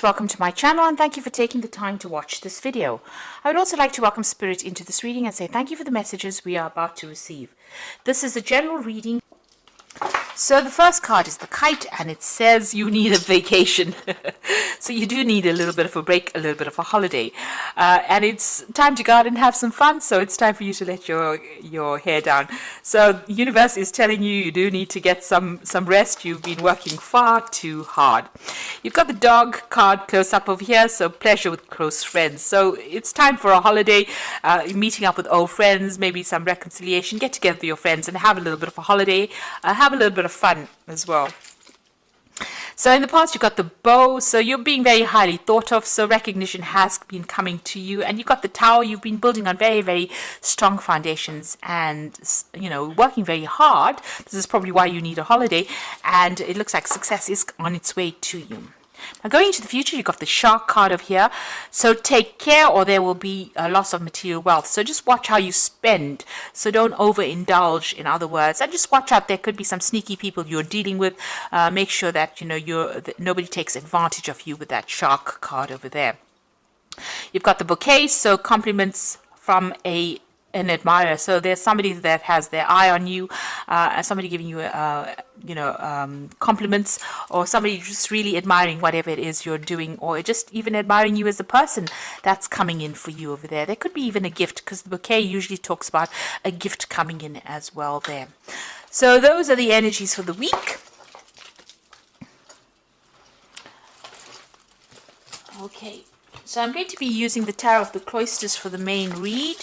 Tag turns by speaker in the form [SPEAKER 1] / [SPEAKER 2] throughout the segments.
[SPEAKER 1] Welcome to my channel and thank you for taking the time to watch this video. I would also like to welcome Spirit into this reading and say thank you for the messages we are about to receive. This is a general reading. So the first card is the Kite, and it says you need a vacation. So you do need a little bit of a break, a little bit of a holiday. And it's time to go out and have some fun, so it's time for you to let your hair down. So the universe is telling you you do need to get some rest. You've been working far too hard. You've got the Dog card close up over here, so pleasure with close friends. So it's time for a holiday, meeting up with old friends, maybe some reconciliation, get together with your friends and have a little bit of a holiday, have a little bit of fun as well. So in the past you've got the Bow, so you're being very highly thought of, so recognition has been coming to you. And you've got the Tower, you've been building on very, very strong foundations and, you know, working very hard. This is probably why you need a holiday, and it looks like success is on its way to you. Now going into the future, you've got the Shark card over here. So take care or there will be a loss of material wealth. So just watch how you spend. So don't overindulge, in other words. And just watch out, there could be some sneaky people you're dealing with. Make sure that, you know, that nobody takes advantage of you with that Shark card over there. You've got the Bouquet, so compliments from an admirer. So there's somebody that has their eye on you, somebody giving you compliments, or somebody just really admiring whatever it is you're doing, or just even admiring you as a person that's coming in for you over there. There could be even a gift, because the Bouquet usually talks about a gift coming in as well there. So those are the energies for the week. Okay, so I'm going to be using the Tarot of the Cloisters for the main read.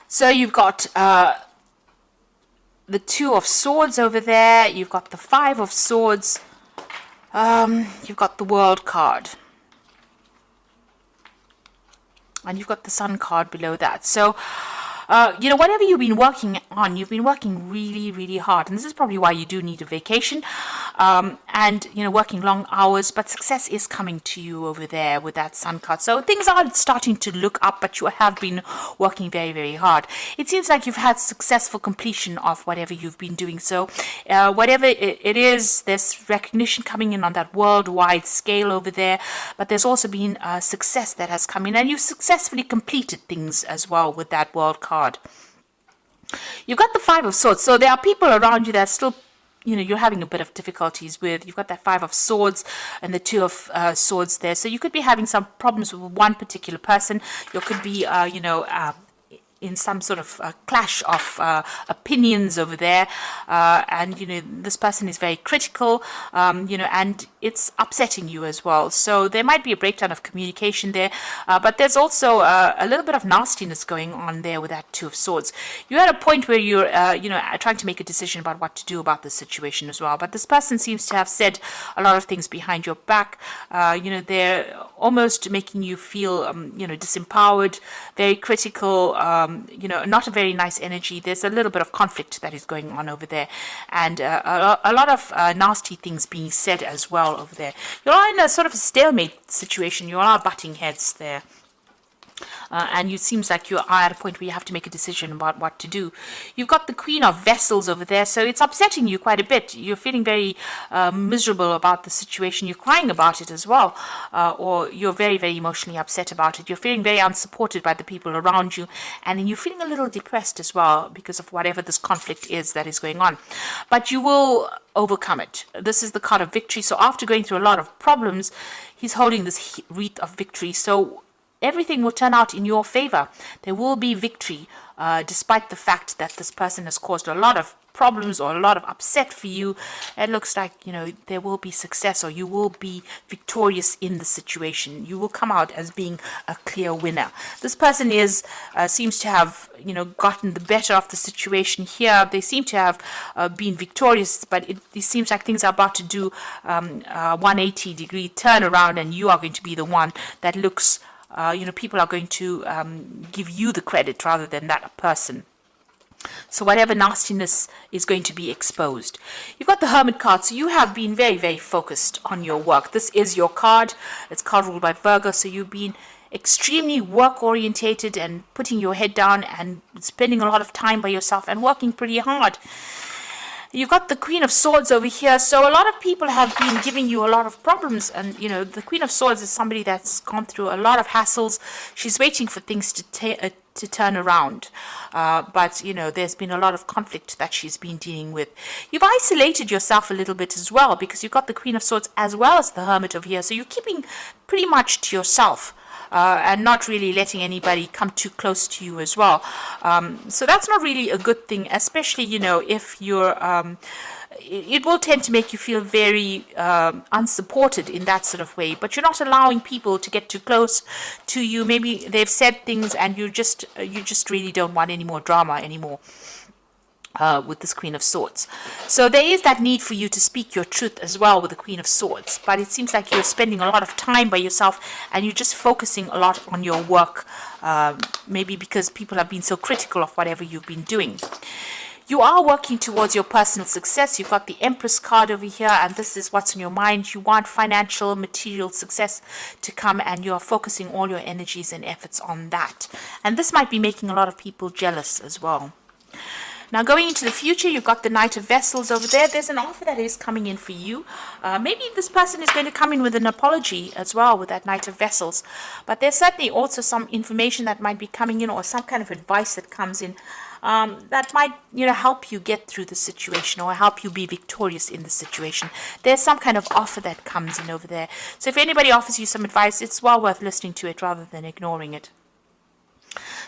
[SPEAKER 1] So you've got the Two of Swords over there. You've got the Five of Swords. You've got the World card. And you've got the Sun card below that. So, you know, whatever you've been working on, you've been working really, really hard. And this is probably why you do need a vacation. And, you know, working long hours. But success is coming to you over there with that Sun card. So things are starting to look up, but you have been working very, very hard. It seems like you've had successful completion of whatever you've been doing. So whatever it is, there's recognition coming in on that worldwide scale over there. But there's also been success that has come in. And you've successfully completed things as well with that World card. You've got the Five of Swords. So there are people around you that still, you know, you're having a bit of difficulties with. You've got that Five of Swords and the Two of Swords there. So you could be having some problems with one particular person. You could be, in some sort of clash of opinions over there, and you know, this person is very critical, you know, and it's upsetting you as well. So there might be a breakdown of communication there, but there's also a little bit of nastiness going on there with that Two of Swords. You're at a point where you're you know, trying to make a decision about what to do about this situation as well, but this person seems to have said a lot of things behind your back. You know, they're almost making you feel you know, disempowered, very critical, you know, not a very nice energy. There's a little bit of conflict that is going on over there, and a lot of nasty things being said as well over there. You're in a sort of a stalemate situation. You are butting heads there. And it seems like you are at a point where you have to make a decision about what to do. You've got the Queen of Vessels over there, so it's upsetting you quite a bit. You're feeling very miserable about the situation. You're crying about it as well, or you're very, very emotionally upset about it. You're feeling very unsupported by the people around you, and then you're feeling a little depressed as well because of whatever this conflict is that is going on. But you will overcome it. This is the card of victory. So after going through a lot of problems, he's holding this wreath of victory. So everything will turn out in your favor. There will be victory, despite the fact that this person has caused a lot of problems or a lot of upset for you. It looks like, there will be success, or you will be victorious in the situation. You will come out as being a clear winner. This person seems to have, gotten the better of the situation here. They seem to have been victorious, but it seems like things are about to do a 180-degree turnaround, and you are going to be the one that looks, people are going to give you the credit rather than that person. So whatever nastiness is going to be exposed. You've got the Hermit card, so you have been very, very focused on your work. This is your card. It's card ruled by Virgo, so you've been extremely work orientated and putting your head down and spending a lot of time by yourself and working pretty hard. You've got the Queen of Swords over here, so a lot of people have been giving you a lot of problems, and the Queen of Swords is somebody that's gone through a lot of hassles. She's waiting for things to turn around, but there's been a lot of conflict that she's been dealing with. You've isolated yourself a little bit as well, because you've got the Queen of Swords as well as the Hermit over here, so you're keeping pretty much to yourself. And not really letting anybody come too close to you as well. So that's not really a good thing, especially, if you're, it will tend to make you feel very unsupported in that sort of way. But you're not allowing people to get too close to you. Maybe they've said things and you just really don't want any more drama anymore. With this Queen of Swords. So there is that need for you to speak your truth as well with the Queen of Swords, but it seems like you're spending a lot of time by yourself and you're just focusing a lot on your work, maybe because people have been so critical of whatever you've been doing. You are working towards your personal success. You've got the Empress card over here, and this is what's in your mind. You want financial, material success to come, and you're focusing all your energies and efforts on that. And this might be making a lot of people jealous as well. Now, going into the future, you've got the Knight of Vessels over there. There's an offer that is coming in for you. Maybe this person is going to come in with an apology as well with that Knight of Vessels. But there's certainly also some information that might be coming in, or some kind of advice that comes in that might, help you get through the situation or help you be victorious in the situation. There's some kind of offer that comes in over there. So if anybody offers you some advice, it's well worth listening to it rather than ignoring it.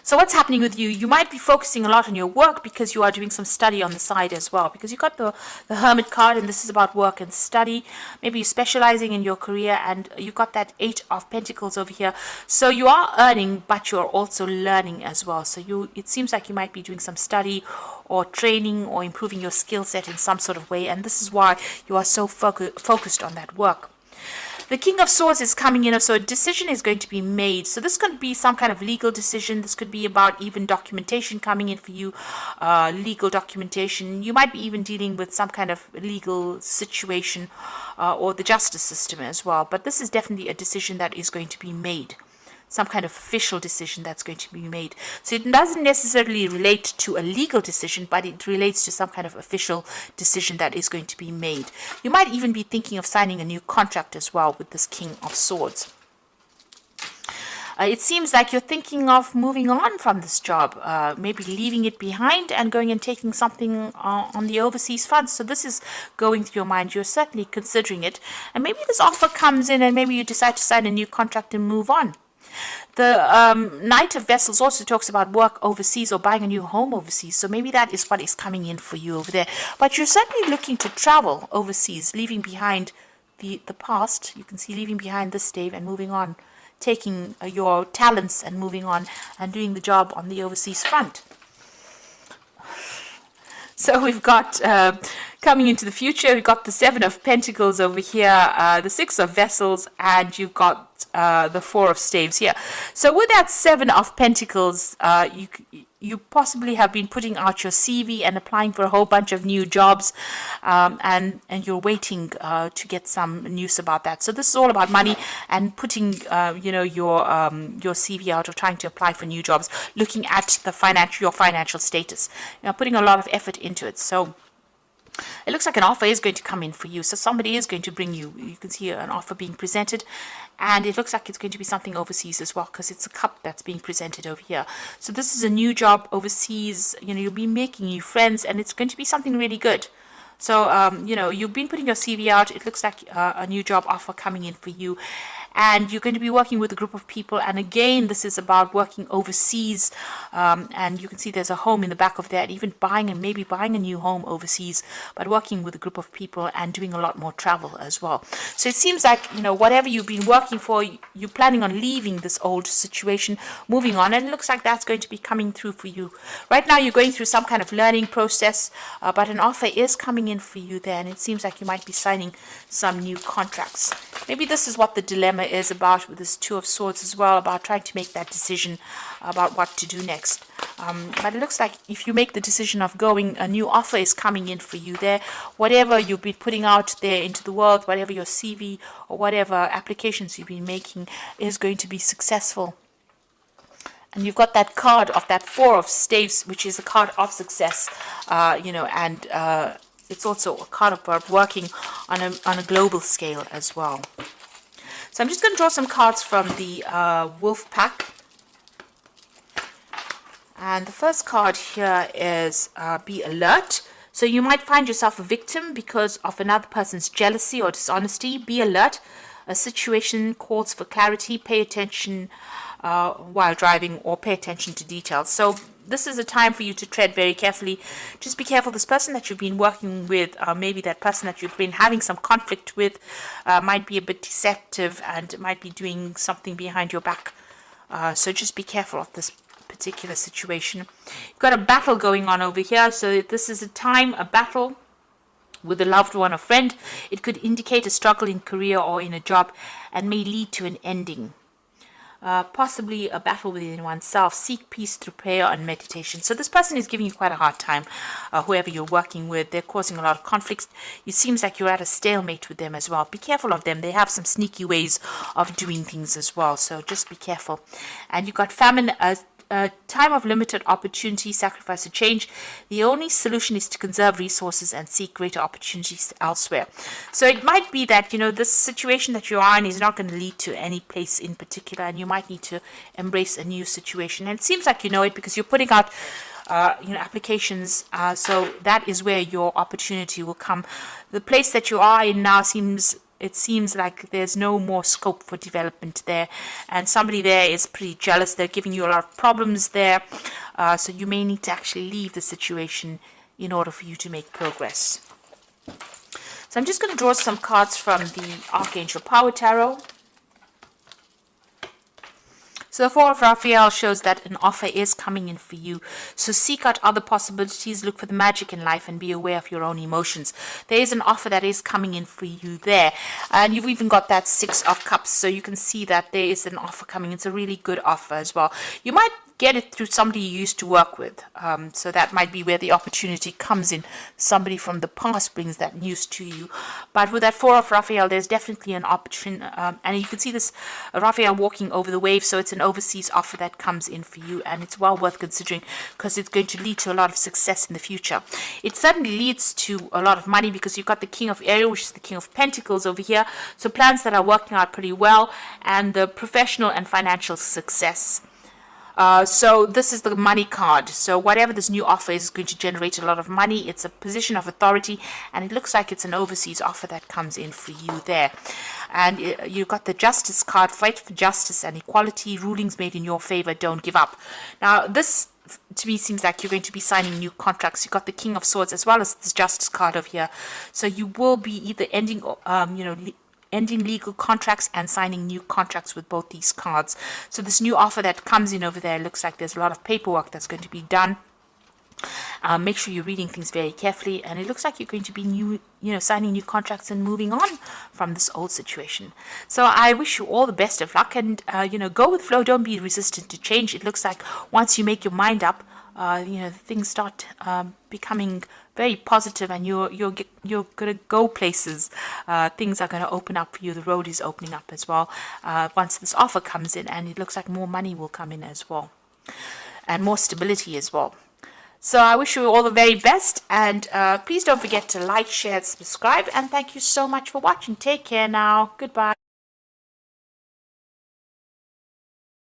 [SPEAKER 1] So what's happening with you? You might be focusing a lot on your work because you are doing some study on the side as well. Because you've got the Hermit card, and this is about work and study. Maybe you're specializing in your career, and you've got that 8 of Pentacles over here. So you are earning, but you're also learning as well. So it seems like you might be doing some study or training or improving your skill set in some sort of way. And this is why you are so focused on that work. The King of Swords is coming in, so a decision is going to be made. So this could be some kind of legal decision. This could be about even documentation coming in for you, legal documentation. You might be even dealing with some kind of legal situation or the justice system as well. But this is definitely a decision that is going to be made. Some kind of official decision that's going to be made. So it doesn't necessarily relate to a legal decision, but it relates to some kind of official decision that is going to be made. You might even be thinking of signing a new contract as well with this King of Swords. It seems like you're thinking of moving on from this job, maybe leaving it behind and going and taking something on the overseas front. So this is going through your mind. You're certainly considering it. And maybe this offer comes in and maybe you decide to sign a new contract and move on. The Knight of Vessels also talks about work overseas or buying a new home overseas. So maybe that is what is coming in for you over there. But you're certainly looking to travel overseas, leaving behind the past. You can see leaving behind this stave and moving on, taking your talents and moving on and doing the job on the overseas front. So we've got, coming into the future, we've got the 7 of Pentacles over here, the 6 of Vessels, and you've got the 4 of Staves here. So with that 7 of Pentacles, you possibly have been putting out your CV and applying for a whole bunch of new jobs, and you're waiting to get some news about that. So this is all about money and putting your CV out or trying to apply for new jobs, looking at your financial status, putting a lot of effort into it. So it looks like an offer is going to come in for you. So somebody is going to bring you can see an offer being presented, and it looks like it's going to be something overseas as well, because it's a cup that's being presented over here. So this is a new job overseas. You'll be making new friends, and it's going to be something really good. So, you've been putting your CV out. It looks like a new job offer coming in for you. and you're going to be working with a group of people. And again, this is about working overseas, and you can see there's a home in the back of that, even maybe buying a new home overseas, but working with a group of people and doing a lot more travel as well. So it seems like, whatever you've been working for, you're planning on leaving this old situation, moving on, and it looks like that's going to be coming through for you. Right now, you're going through some kind of learning process, but an offer is coming in for you there, and it seems like you might be signing some new contracts. Maybe this is what the dilemma is about with this Two of Swords as well, about trying to make that decision about what to do next. But it looks like if you make the decision of going, a new offer is coming in for you there. Whatever you've been putting out there into the world, whatever your CV or whatever applications you've been making is going to be successful. And you've got that card of that Four of Staves, which is a card of success, and it's also a card about working on a global scale as well. So I'm just going to draw some cards from the Wolf Pack. And the first card here is be alert. So you might find yourself a victim because of another person's jealousy or dishonesty. Be alert. A situation calls for clarity. Pay attention while driving, or pay attention to details. So this is a time for you to tread very carefully. Just be careful. This person that you've been working with, maybe that person that you've been having some conflict with, might be a bit deceptive and might be doing something behind your back. So just be careful of this particular situation. You've got a battle going on over here. So this is a battle with a loved one or friend. It could indicate a struggle in career or in a job and may lead to an ending. Possibly a battle within oneself. Seek peace through prayer and meditation. So this person is giving you quite a hard time. Whoever you're working with, they're causing a lot of conflicts. It seems like you're at a stalemate with them as well. Be careful of them. They have some sneaky ways of doing things as well. So just be careful. And you've got famine. A time of limited opportunity, sacrifice or change. The only solution is to conserve resources and seek greater opportunities elsewhere. So it might be that, this situation that you are in is not going to lead to any place in particular, and you might need to embrace a new situation. And it seems like you know it because you're putting out applications, so that is where your opportunity will come. The place that you are in now seems like there's no more scope for development there, and somebody there is pretty jealous. They're giving you a lot of problems there, so you may need to actually leave the situation in order for you to make progress. So I'm just going to draw some cards from the Archangel Power Tarot. So the Four of Raphael shows that an offer is coming in for you. So seek out other possibilities, look for the magic in life, and be aware of your own emotions. There is an offer that is coming in for you there. And you've even got that Six of Cups. So you can see that there is an offer coming. It's a really good offer as well. You might get it through somebody you used to work with. So that might be where the opportunity comes in. Somebody from the past brings that news to you. But with that Four of Raphael, there's definitely an opportunity. And you can see this Raphael walking over the wave. So it's an overseas offer that comes in for you. And it's well worth considering because it's going to lead to a lot of success in the future. It certainly leads to a lot of money because you've got the King of Aries, which is the King of Pentacles over here. So plans that are working out pretty well, and the professional and financial success. So this is the money card. So whatever this new offer is going to generate a lot of money. It's a position of authority, and it looks like it's an overseas offer that comes in for you there. And you've got the Justice card. Fight for justice and equality. Rulings made in your favor. Don't give up. Now this, to me, seems like you're going to be signing new contracts. You've got the King of Swords as well as this Justice card over here. So you will be either ending legal contracts and signing new contracts with both these cards. So this new offer that comes in over there looks like there's a lot of paperwork that's going to be done. Make sure you're reading things very carefully, and it looks like you're going to be signing new contracts and moving on from this old situation. So I wish you all the best of luck, and go with flow. Don't be resistant to change. It looks like once you make your mind up, things start becoming very positive, and you're gonna go places. Things are gonna open up for you. The road is opening up as well once this offer comes in, and it looks like more money will come in as well, and more stability as well. So I wish you all the very best, and please don't forget to like, share, subscribe, and thank you so much for watching. Take care now. Goodbye.